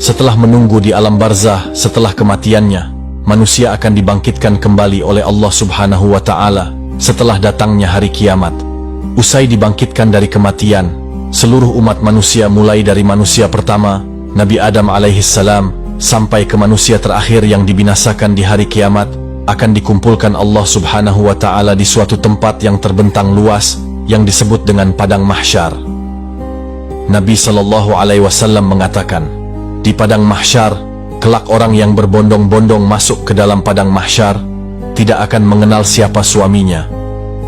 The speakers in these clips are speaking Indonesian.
Setelah menunggu di alam barzah setelah kematiannya, manusia akan dibangkitkan kembali oleh Allah Subhanahu wa Ta'ala setelah datangnya hari kiamat. Usai dibangkitkan dari kematian, seluruh umat manusia mulai dari manusia pertama, Nabi Adam alaihissalam, sampai ke manusia terakhir yang dibinasakan di hari kiamat, akan dikumpulkan Allah Subhanahu wa Ta'ala di suatu tempat yang terbentang luas yang disebut dengan Padang Mahsyar. Nabi SAW mengatakan, di Padang Mahsyar, kelak orang yang berbondong-bondong masuk ke dalam Padang Mahsyar tidak akan mengenal siapa suaminya,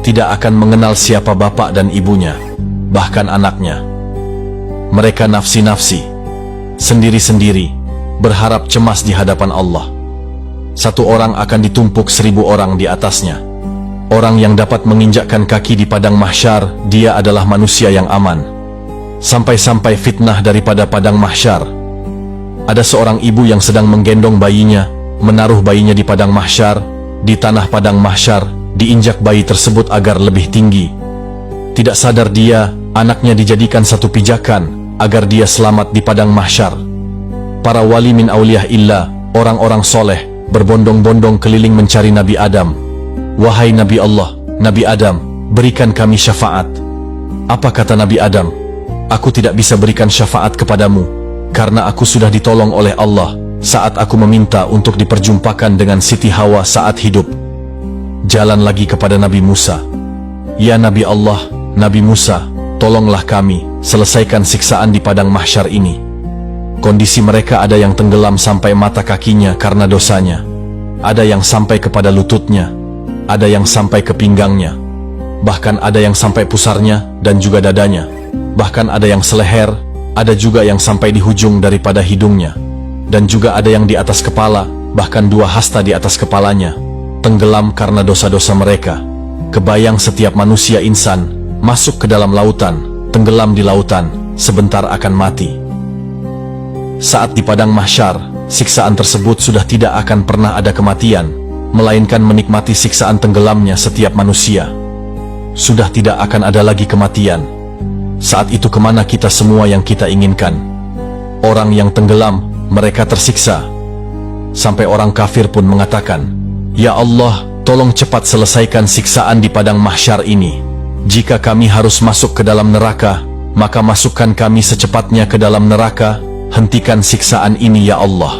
tidak akan mengenal siapa bapak dan ibunya, bahkan anaknya. Mereka nafsi-nafsi, sendiri-sendiri, berharap cemas di hadapan Allah. Satu orang akan ditumpuk 1000 orang di atasnya. Orang yang dapat menginjakkan kaki di Padang Mahsyar, dia adalah manusia yang aman. Sampai-sampai fitnah daripada Padang Mahsyar. Ada seorang ibu yang sedang menggendong bayinya, menaruh bayinya di Padang Mahsyar, di tanah Padang Mahsyar, diinjak bayi tersebut agar lebih tinggi. Tidak sadar dia, anaknya dijadikan satu pijakan, agar dia selamat di Padang Mahsyar. Para wali min auliyah illah, orang-orang soleh, berbondong-bondong keliling mencari Nabi Adam. Wahai Nabi Allah, Nabi Adam, berikan kami syafaat. Apa kata Nabi Adam? Aku tidak bisa berikan syafaat kepadamu, karena aku sudah ditolong oleh Allah saat aku meminta untuk diperjumpakan dengan Siti Hawa saat hidup. Jalan lagi kepada Nabi Musa. Ya Nabi Allah, Nabi Musa, tolonglah kami, selesaikan siksaan di Padang Mahsyar ini. Kondisi mereka ada yang tenggelam sampai mata kakinya karena dosanya. Ada yang sampai kepada lututnya, ada yang sampai ke pinggangnya, bahkan ada yang sampai pusarnya dan juga dadanya, bahkan ada yang seleher, ada juga yang sampai di hujung daripada hidungnya, dan juga ada yang di atas kepala, bahkan 2 hasta di atas kepalanya, tenggelam karena dosa-dosa mereka. Kebayang setiap manusia insan masuk ke dalam lautan, tenggelam di lautan, sebentar akan mati. Saat di Padang Mahsyar, siksaan tersebut sudah tidak akan pernah ada kematian, melainkan menikmati siksaan tenggelamnya setiap manusia. Sudah tidak akan ada lagi kematian. Saat itu kemana kita semua yang kita inginkan? Orang yang tenggelam, mereka tersiksa. Sampai orang kafir pun mengatakan, Ya Allah, tolong cepat selesaikan siksaan di Padang Mahsyar ini. Jika kami harus masuk ke dalam neraka, maka masukkan kami secepatnya ke dalam neraka. Hentikan siksaan ini ya Allah.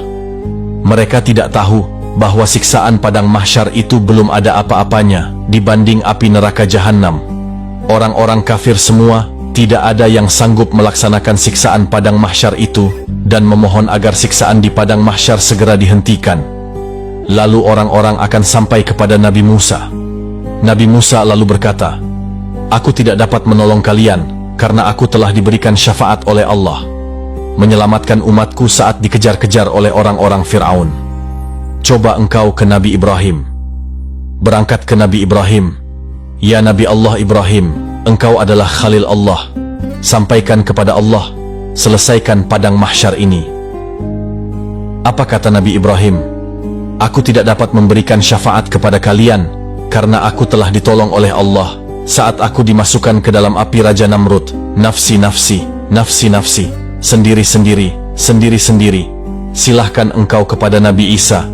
Mereka tidak tahu bahwa siksaan Padang Mahsyar itu belum ada apa-apanya dibanding api neraka Jahannam. Orang-orang kafir semua, tidak ada yang sanggup melaksanakan siksaan Padang Mahsyar itu dan memohon agar siksaan di Padang Mahsyar segera dihentikan. Lalu orang-orang akan sampai kepada Nabi Musa. Nabi Musa lalu berkata, Aku tidak dapat menolong kalian karena aku telah diberikan syafaat oleh Allah, menyelamatkan umatku saat dikejar-kejar oleh orang-orang Fir'aun. Coba engkau ke Nabi Ibrahim. Berangkat ke Nabi Ibrahim. Ya Nabi Allah Ibrahim, engkau adalah Khalil Allah. Sampaikan kepada Allah, selesaikan Padang Mahsyar ini. Apa kata Nabi Ibrahim? Aku tidak dapat memberikan syafaat kepada kalian, karena aku telah ditolong oleh Allah saat aku dimasukkan ke dalam api Raja Namrud. Nafsi-nafsi, nafsi-nafsi, sendiri-sendiri, sendiri-sendiri. Silahkan engkau kepada Nabi Isa.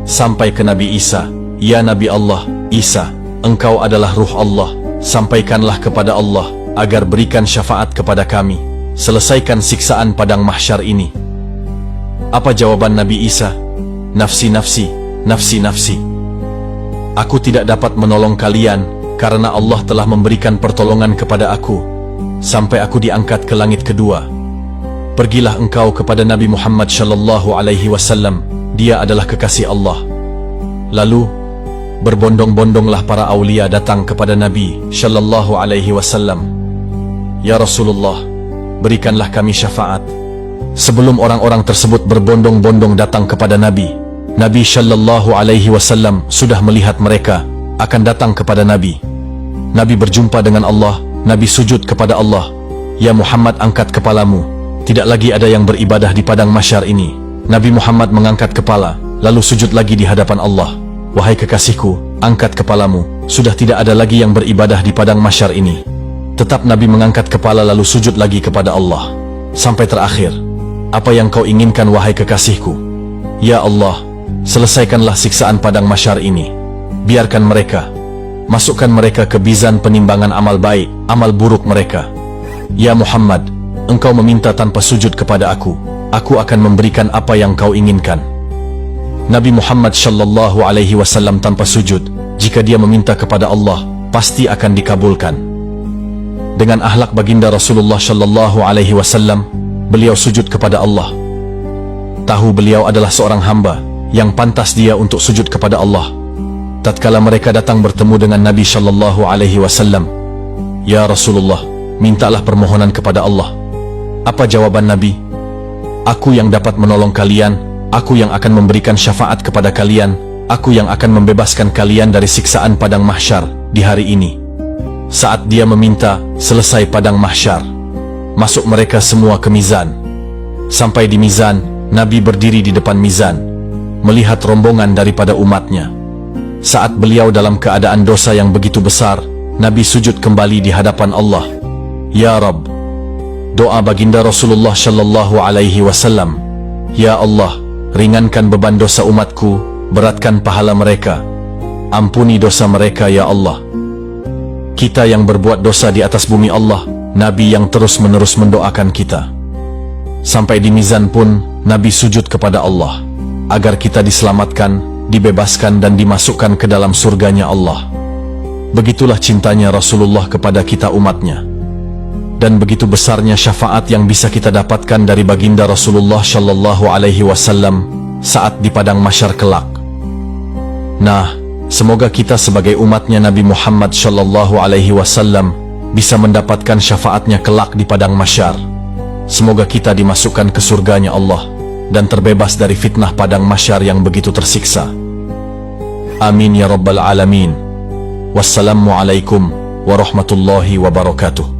Sampai ke Nabi Isa. Ya Nabi Allah, Isa, engkau adalah ruh Allah. Sampaikanlah kepada Allah agar berikan syafaat kepada kami. Selesaikan siksaan Padang Mahsyar ini. Apa jawaban Nabi Isa? Nafsi-nafsi, nafsi-nafsi. Aku tidak dapat menolong kalian karena Allah telah memberikan pertolongan kepada aku sampai aku diangkat ke langit kedua. Pergilah engkau kepada Nabi Muhammad sallallahu alaihi wasallam. Dia adalah kekasih Allah. Lalu berbondong-bondonglah para aulia datang kepada Nabi sallallahu alaihi wasallam. Ya Rasulullah, berikanlah kami syafaat. Sebelum orang-orang tersebut berbondong-bondong datang kepada Nabi, Nabi sallallahu alaihi wasallam sudah melihat mereka akan datang kepada Nabi. Nabi berjumpa dengan Allah, Nabi sujud kepada Allah. Ya Muhammad, angkat kepalamu. Tidak lagi ada yang beribadah di Padang Mahsyar ini. Nabi Muhammad mengangkat kepala, lalu sujud lagi di hadapan Allah. Wahai kekasihku, angkat kepalamu. Sudah tidak ada lagi yang beribadah di Padang Mahsyar ini. Tetap Nabi mengangkat kepala lalu sujud lagi kepada Allah. Sampai terakhir. Apa yang kau inginkan wahai kekasihku? Ya Allah, selesaikanlah siksaan padang mahsyar ini. Biarkan mereka. Masukkan mereka ke mizan penimbangan amal baik, amal buruk mereka. Ya Muhammad, engkau meminta tanpa sujud kepada aku akan memberikan apa yang kau inginkan. Nabi Muhammad sallallahu alaihi wasallam tanpa sujud, jika dia meminta kepada Allah, pasti akan dikabulkan. Dengan akhlak baginda Rasulullah sallallahu alaihi wasallam, beliau sujud kepada Allah. Tahu beliau adalah seorang hamba yang pantas dia untuk sujud kepada Allah. Tatkala mereka datang bertemu dengan Nabi sallallahu alaihi wasallam, "Ya Rasulullah, mintalah permohonan kepada Allah." Apa jawaban Nabi? "Aku yang dapat menolong kalian, aku yang akan memberikan syafaat kepada kalian, aku yang akan membebaskan kalian dari siksaan padang mahsyar di hari ini." Saat dia meminta, selesai padang mahsyar. Masuk mereka semua ke mizan. Sampai di mizan, Nabi berdiri di depan mizan, melihat rombongan daripada umatnya. Saat beliau dalam keadaan dosa yang begitu besar, Nabi sujud kembali di hadapan Allah. Ya Rabb, doa baginda Rasulullah sallallahu alaihi wasallam. Ya Allah, ringankan beban dosa umatku, beratkan pahala mereka. Ampuni dosa mereka ya Allah. Kita yang berbuat dosa di atas bumi Allah, Nabi yang terus-menerus mendoakan kita. Sampai di mizan pun, Nabi sujud kepada Allah, agar kita diselamatkan, dibebaskan dan dimasukkan ke dalam surganya Allah. Begitulah cintanya Rasulullah kepada kita umatnya. Dan begitu besarnya syafaat yang bisa kita dapatkan dari baginda Rasulullah sallallahu alaihi wasallam saat di padang mahsyar kelak. Nah, semoga kita sebagai umatnya Nabi Muhammad sallallahu alaihi wasallam bisa mendapatkan syafaatnya kelak di padang mahsyar. Semoga kita dimasukkan ke surganya Allah dan terbebas dari fitnah padang mahsyar yang begitu tersiksa. Amin ya rabbal alamin. Wassalamualaikum warahmatullahi wabarakatuh.